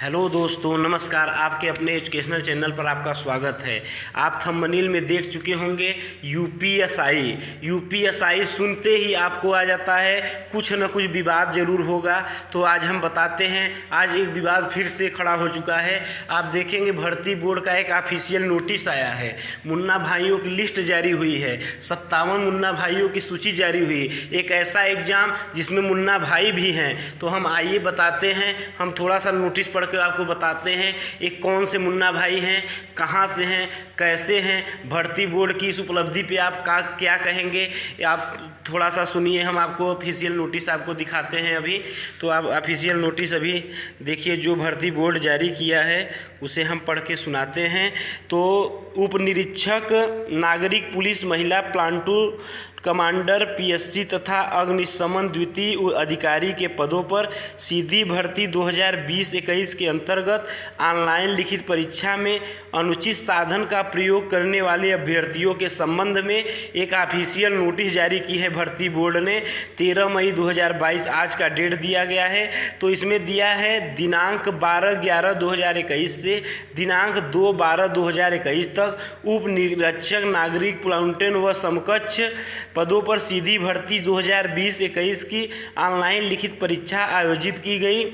Hello दोस्तों, नमस्कार। आपके अपने एजुकेशनल चैनल पर आपका स्वागत है। आप थंबनेल में देख चुके होंगे यूपीएसआई सुनते ही आपको आ जाता है कुछ न कुछ विवाद जरूर होगा। तो आज हम बताते हैं, आज एक विवाद फिर से खड़ा हो चुका है। आप देखेंगे भर्ती बोर्ड का एक ऑफिशियल नोटिस आया है, मुन्ना भाइयों की लिस्ट जारी हुई है, 57 मुन्ना भाइयों की सूची जारी हुई। एक ऐसा एग्ज़ाम जिसमें मुन्ना भाई भी हैं। तो हम आइए बताते हैं, हम थोड़ा सा नोटिस पढ़ के आपको बताते हैं एक कौन से मुन्ना भाई हैं, कहां से हैं, कैसे हैं, भर्ती बोर्ड की इस उपलब्धि पे आप क्या कहेंगे। आप थोड़ा सा सुनिए, हम आपको ऑफिशियल नोटिस आपको दिखाते हैं अभी। तो आप ऑफिशियल नोटिस अभी देखिए, जो भर्ती बोर्ड जारी किया है उसे हम पढ़ के सुनाते हैं। तो उप निरीक्षक नागरिक पुलिस महिला प्लाटून कमांडर पीएससी तथा अग्निशमन द्वितीय अधिकारी के पदों पर सीधी भर्ती 2020-21 के अंतर्गत ऑनलाइन लिखित परीक्षा में अनुचित साधन का प्रयोग करने वाले अभ्यर्थियों के संबंध में एक ऑफिशियल नोटिस जारी की है भर्ती बोर्ड ने। 13 मई 2022 आज का डेट दिया गया है। तो इसमें दिया है दिनांक 12/11/2021 से दिनांक 2/12/2021 तक उप निरीक्षक नागरिक प्लाटून व समकक्ष पदों पर सीधी भर्ती 2020-21 की ऑनलाइन लिखित परीक्षा आयोजित की गई,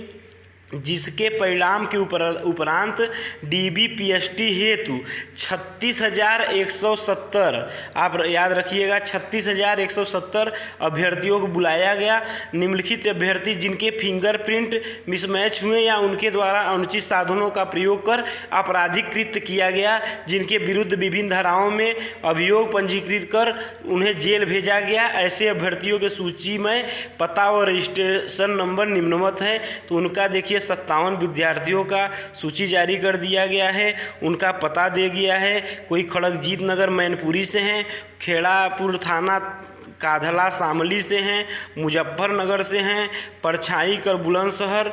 जिसके परिणाम के उपरांत डीबीपीएसटी हेतु 36,170, आप याद रखिएगा 36,170 अभ्यर्थियों को बुलाया गया। निम्नलिखित अभ्यर्थी जिनके फिंगरप्रिंट मिसमैच हुए या उनके द्वारा अनुचित साधनों का प्रयोग कर आपराधिकृत किया गया, जिनके विरुद्ध विभिन्न धाराओं में अभियोग पंजीकृत कर उन्हें जेल भेजा गया, ऐसे अभ्यर्थियों की सूची में पता और रजिस्ट्रेशन नंबर निम्नवत है। तो उनका देखिए 57 विद्यार्थियों का सूची जारी कर दिया गया है, उनका पता दे गया है। कोई खड़गजीत नगर मैनपुरी से हैं, खेड़ापुर थाना काधला शामली से हैं, मुजफ्फरनगर से हैं, परछाई कर बुलंदशहर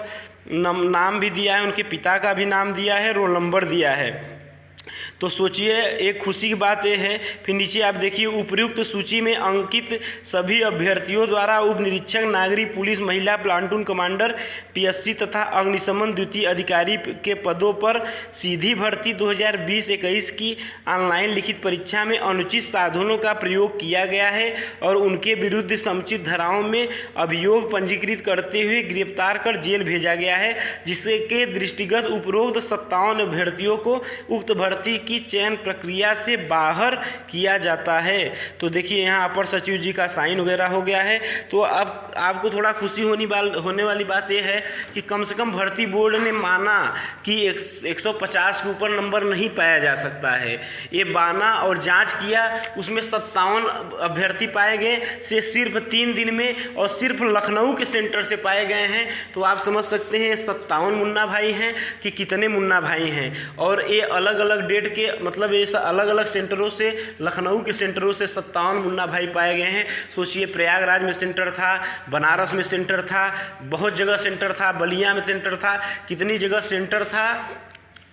नाम भी दिया है, उनके पिता का भी नाम दिया है, रोल नंबर दिया है। तो सोचिए, एक खुशी की बात यह है। फिर नीचे आप देखिए, उपयुक्त सूची में अंकित सभी अभ्यर्थियों द्वारा उप निरीक्षक नागरिक पुलिस महिला प्लाटून कमांडर पीएससी तथा अग्निशमन द्वितीय अधिकारी के पदों पर सीधी भर्ती 2020-21 की ऑनलाइन लिखित परीक्षा में अनुचित साधनों का प्रयोग किया गया है और उनके विरुद्ध समुचित धाराओं में अभियोग पंजीकृत करते हुए गिरफ्तार कर जेल भेजा गया है, जिसके दृष्टिगत उपरोक्त 57 अभ्यर्थियों को उक्त भर्ती की चयन प्रक्रिया से बाहर किया जाता है। तो देखिए, यहाँ अपर सचिव जी का साइन वगैरह हो गया है। तो अब आपको थोड़ा खुशी होने वाली बात यह है कि कम से कम भर्ती बोर्ड ने माना कि 150 के ऊपर नंबर नहीं पाया जा सकता है। ये माना और जांच किया, उसमें 57 अभ्यर्थी पाए गए से सिर्फ 3 दिन में और सिर्फ लखनऊ के सेंटर से पाए गए हैं। तो आप समझ सकते हैं 57 मुन्ना भाई हैं कि कितने मुन्ना भाई हैं। और ये अलग अलग डेट के, मतलब ये अलग अलग सेंटरों से, लखनऊ के सेंटरों से 57 मुन्ना भाई पाए गए हैं। सोचिए, प्रयागराज में सेंटर था, बनारस में सेंटर था, बहुत जगह सेंटर था, बलिया में सेंटर था, कितनी जगह सेंटर था,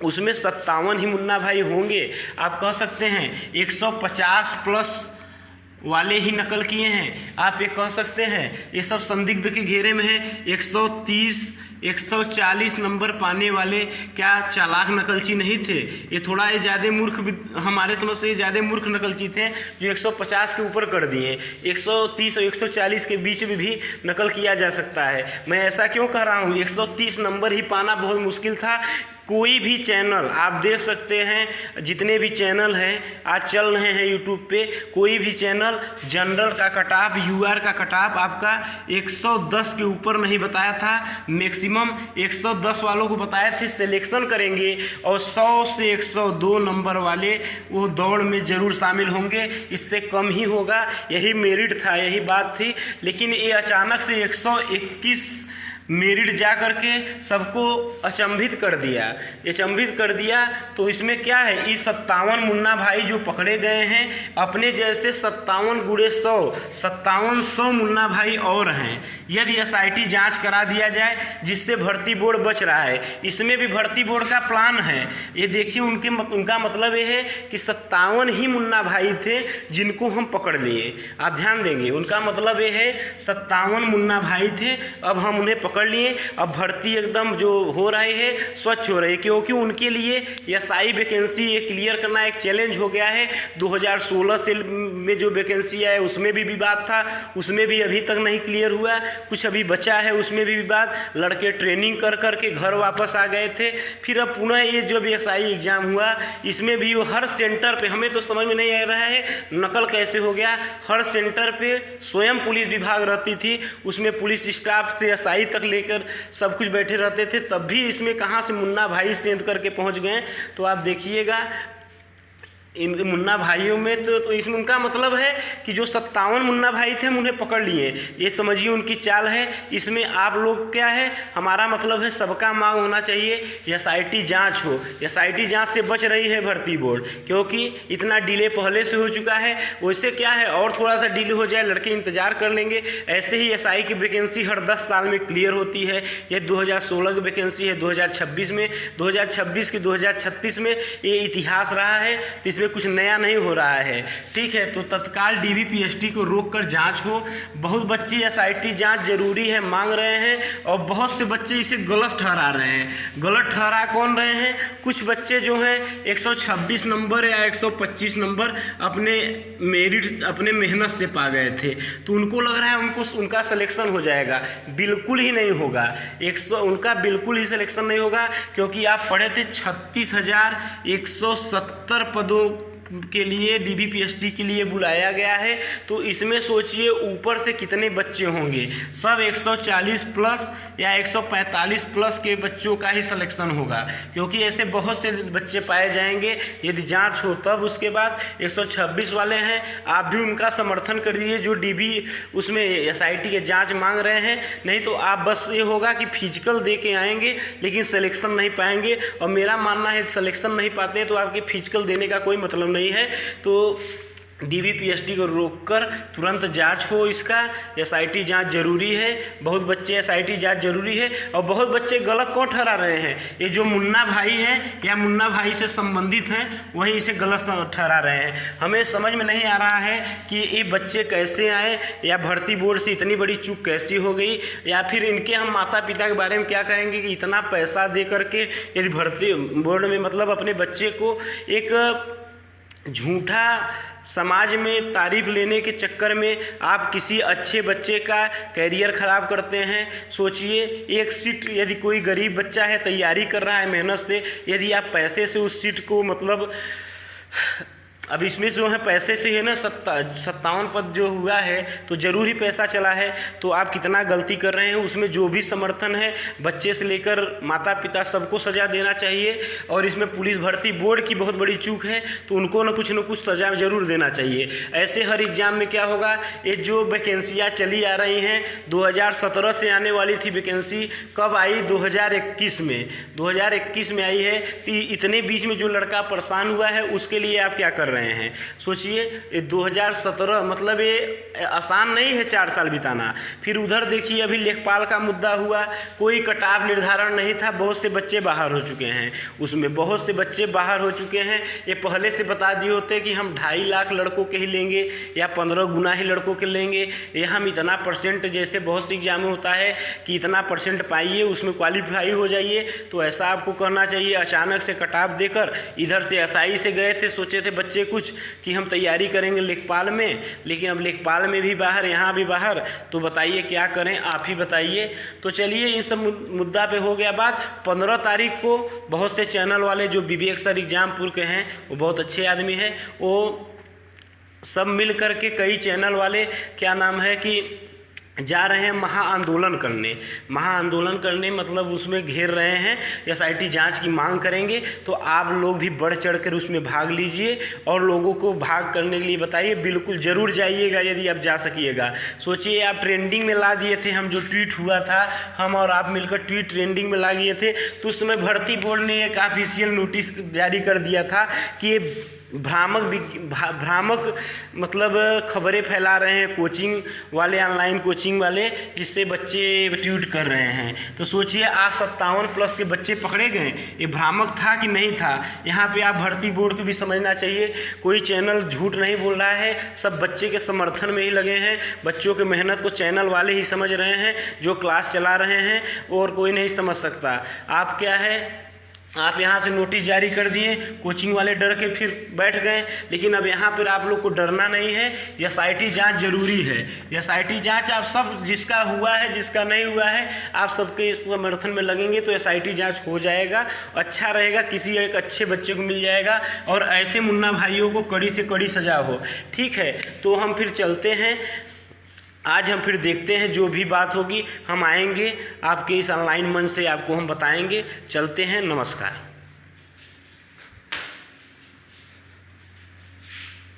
उसमें 57 ही मुन्ना भाई होंगे। आप कह सकते हैं 150 प्लस वाले ही नकल किए हैं। आप ये कह सकते हैं ये सब संदिग्ध के घेरे में है। 130 140 नंबर पाने वाले क्या चालाक नकलची नहीं थे? ये थोड़ा ये ज़्यादा मूर्ख, हमारे समझ से ज़्यादा मूर्ख नकलची थे जो 150 के ऊपर कर दिए। 130 और 140 के बीच में भी नकल किया जा सकता है। मैं ऐसा क्यों कह रहा हूँ? 130 नंबर ही पाना बहुत मुश्किल था। कोई भी चैनल आप देख सकते हैं, जितने भी चैनल हैं आज चल रहे हैं यूट्यूब पे, कोई भी चैनल जनरल का कटऑफ, यूआर का कटऑफ आपका 110 के ऊपर नहीं बताया था। मैक्सिमम 110 वालों को बताए थे सिलेक्शन करेंगे और 100 से 102 नंबर वाले वो दौड़ में ज़रूर शामिल होंगे, इससे कम ही होगा। यही मेरिट था, यही बात थी। लेकिन ये अचानक से 121 मेरिट जा करके सबको अचंभित कर दिया, अचंभित कर दिया। तो इसमें क्या है, ये 57 मुन्ना भाई जो पकड़े गए हैं, अपने जैसे 57 × 100 5700 मुन्ना भाई और हैं। यदि एसआईटी जांच करा दिया जाए, जिससे भर्ती बोर्ड बच रहा है, इसमें भी भर्ती बोर्ड का प्लान है। ये देखिए, उनका मतलब ये है कि 57 ही मुन्ना भाई थे जिनको हम पकड़ लिए। आप ध्यान देंगे, उनका मतलब ये है 57 मुन्ना भाई थे, अब हम उन्हें पकड़ लिए। अब भर्ती एकदम जो हो रहे हैं स्वच्छ हो रही है, क्योंकि उनके लिए एसआई वैकेंसी ये क्लियर करना एक चैलेंज हो गया है। 2016 से में जो वैकेंसी है उसमें भी विवाद था, उसमें भी अभी तक नहीं क्लियर हुआ, कुछ अभी बचा है उसमें भी विवाद। लड़के ट्रेनिंग कर कर के घर वापस आ गए थे। फिर अब पुनः ये जो एसआई एग्ज़ाम हुआ इसमें भी वो हर सेंटर पे, हमें तो समझ में नहीं आ रहा है नकल कैसे हो गया। हर सेंटर पे स्वयं पुलिस विभाग रहती थी, उसमें पुलिस स्टाफ से एसआई तक लेकर सब कुछ बैठे रहते थे, तब भी इसमें कहाँ से मुन्ना भाई सेंध करके पहुँच गए। तो आप देखिएगा इन मुन्ना भाइयों में तो इसमें उनका मतलब है कि जो 57 मुन्ना भाई थे हम उन्हें पकड़ लिए, ये समझिए उनकी चाल है। इसमें आप लोग क्या है, हमारा मतलब है सबका मांग होना चाहिए एसआईटी जांच हो। एसआईटी जांच से बच रही है भर्ती बोर्ड, क्योंकि इतना डिले पहले से हो चुका है। वैसे क्या है और थोड़ा सा डिले हो जाए लड़के इंतजार कर लेंगे। ऐसे ही एसआई की वैकेंसी हर 10 साल में क्लियर होती है। ये 2016 की वैकेंसी है 2026 में, 2026 की 2036 में, ये इतिहास रहा है। इसमें कुछ नया नहीं हो रहा है, ठीक है। तो तत्काल डीबीपीएसटी को रोककर जांच हो। बहुत बच्चे एसआईटी जांच जरूरी है मांग रहे हैं, और बहुत से बच्चे इसे गलत ठहरा रहे हैं। गलत ठहरा कौन रहे हैं, कुछ बच्चे जो हैं 126 नंबर या 125 नंबर अपने मेरिट अपने मेहनत से पा गए थे, तो उनको लग रहा है उनका सिलेक्शन हो जाएगा। बिल्कुल ही नहीं होगा, उनका बिल्कुल ही सिलेक्शन नहीं होगा, क्योंकि आप पढ़े थे 36,170 पदों के लिए डीबीपीएसटी के लिए बुलाया गया है। तो इसमें सोचिए ऊपर से कितने बच्चे होंगे, सब 140 प्लस या 145 प्लस के बच्चों का ही सिलेक्शन होगा, क्योंकि ऐसे बहुत से बच्चे पाए जाएंगे यदि जांच हो तब। उसके बाद 126 वाले हैं, आप भी उनका समर्थन कर दीजिए जो डीबी उसमें एसआईटी के जाँच मांग रहे हैं। नहीं तो आप बस ये होगा कि फिजिकल दे के आएंगे लेकिन सिलेक्शन नहीं पाएंगे, और मेरा मानना है सिलेक्शन नहीं पाते हैं तो आपके फिजिकल देने का कोई मतलब नहीं है। तो डीबीपीएसटी को रोककर तुरंत जांच हो इसका। एसआईटी जांच जरूरी है, बहुत बच्चे एसआईटी जांच जरूरी है। और बहुत बच्चे गलत कौन ठहरा रहे हैं, ये जो मुन्ना भाई हैं या मुन्ना भाई से संबंधित हैं वही इसे गलत ठहरा रहे हैं। हमें समझ में नहीं आ रहा है कि ये बच्चे कैसे आए, या भर्ती बोर्ड से इतनी बड़ी चूक कैसी हो गई, या फिर इनके हम माता पिता के बारे में क्या कहेंगे कि इतना पैसा दे करके यदि भर्ती बोर्ड में मतलब अपने बच्चे को एक झूठा समाज में तारीफ लेने के चक्कर में आप किसी अच्छे बच्चे का कैरियर ख़राब करते हैं। सोचिए एक सीट यदि कोई गरीब बच्चा है तैयारी कर रहा है मेहनत से, यदि आप पैसे से उस सीट को मतलब अब इसमें जो है पैसे से है ना 57 पद जो हुआ है तो जरूर ही पैसा चला है। तो आप कितना गलती कर रहे हैं, उसमें जो भी समर्थन है बच्चे से लेकर माता पिता सबको सज़ा देना चाहिए। और इसमें पुलिस भर्ती बोर्ड की बहुत बड़ी चूक है, तो उनको न कुछ सज़ा जरूर देना चाहिए। ऐसे हर एग्ज़ाम में क्या होगा, ये जो वैकेंसियाँ चली आ रही हैं 2017 से आने वाली थी वैकेंसी, कब आई 2021 में, 2021 में आई है। तो इतने बीच में जो लड़का परेशान हुआ है उसके लिए आप क्या कर रहे हैं। सोचिए 2017 मतलब ये आसान नहीं है 4 साल बिताना। फिर उधर देखिए अभी लेखपाल का मुद्दा हुआ, कोई कटाव निर्धारण नहीं था, बहुत से बच्चे बाहर हो चुके हैं, उसमें बहुत से बच्चे बाहर हो चुके हैं। ये पहले से बता दिए होते कि हम 2.5 लाख लड़कों के ही लेंगे या 15 गुना ही लड़कों के लेंगे, या हम इतना परसेंट, जैसे बहुत सी एग्जाम में होता है कि इतना परसेंट पाइए उसमें क्वालिफाई हो जाइए, तो ऐसा आपको करना चाहिए। अचानक से कटाव देकर इधर से एसआई से गए थे, सोचे थे बच्चे कुछ कि हम तैयारी करेंगे लेखपाल में, लेकिन अब लेखपाल में भी बाहर, यहाँ भी बाहर, तो बताइए क्या करें, आप ही बताइए। तो चलिए इस सब मुद्दा पे हो गया बात। 15 तारीख को बहुत से चैनल वाले जो विवेक सर एग्जामपुर के हैं, वो बहुत अच्छे आदमी हैं, वो सब मिल करके कई चैनल वाले क्या नाम है कि जा रहे हैं महाआंदोलन करने मतलब उसमें घेर रहे हैं, एसआईटी जांच की मांग करेंगे। तो आप लोग भी बढ़ चढ़कर उसमें भाग लीजिए और लोगों को भाग करने के लिए बताइए, बिल्कुल ज़रूर जाइएगा यदि आप जा सकिएगा। सोचिए आप ट्रेंडिंग में ला दिए थे, हम जो ट्वीट हुआ था, हम और आप मिलकर ट्वीट ट्रेंडिंग में ला दिए थे, तो उस समय भर्ती बोर्ड ने एक ऑफिशियल नोटिस जारी कर दिया था कि भ्रामक मतलब खबरें फैला रहे हैं कोचिंग वाले, ऑनलाइन कोचिंग वाले, जिससे बच्चे ट्वीट कर रहे हैं। तो सोचिए आज 57+ के बच्चे पकड़े गए, ये भ्रामक था कि नहीं था? यहाँ पे आप भर्ती बोर्ड को भी समझना चाहिए, कोई चैनल झूठ नहीं बोल रहा है, सब बच्चे के समर्थन में ही लगे हैं। बच्चों की मेहनत को चैनल वाले ही समझ रहे हैं जो क्लास चला रहे हैं, और कोई नहीं समझ सकता। आप क्या है, आप यहाँ से नोटिस जारी कर दिए, कोचिंग वाले डर के फिर बैठ गए। लेकिन अब यहाँ पर आप लोग को डरना नहीं है, SIT जांच जरूरी है। SIT जांच आप सब, जिसका हुआ है जिसका नहीं हुआ है, आप सबके इस समर्थन में लगेंगे तो SIT जांच हो जाएगा, अच्छा रहेगा, किसी एक अच्छे बच्चे को मिल जाएगा और ऐसे मुन्ना भाइयों को कड़ी से कड़ी सजा हो। ठीक है, तो हम फिर चलते हैं, आज हम फिर देखते हैं, जो भी बात होगी हम आएंगे आपके इस ऑनलाइन मंच से, आपको हम बताएंगे। चलते हैं, नमस्कार।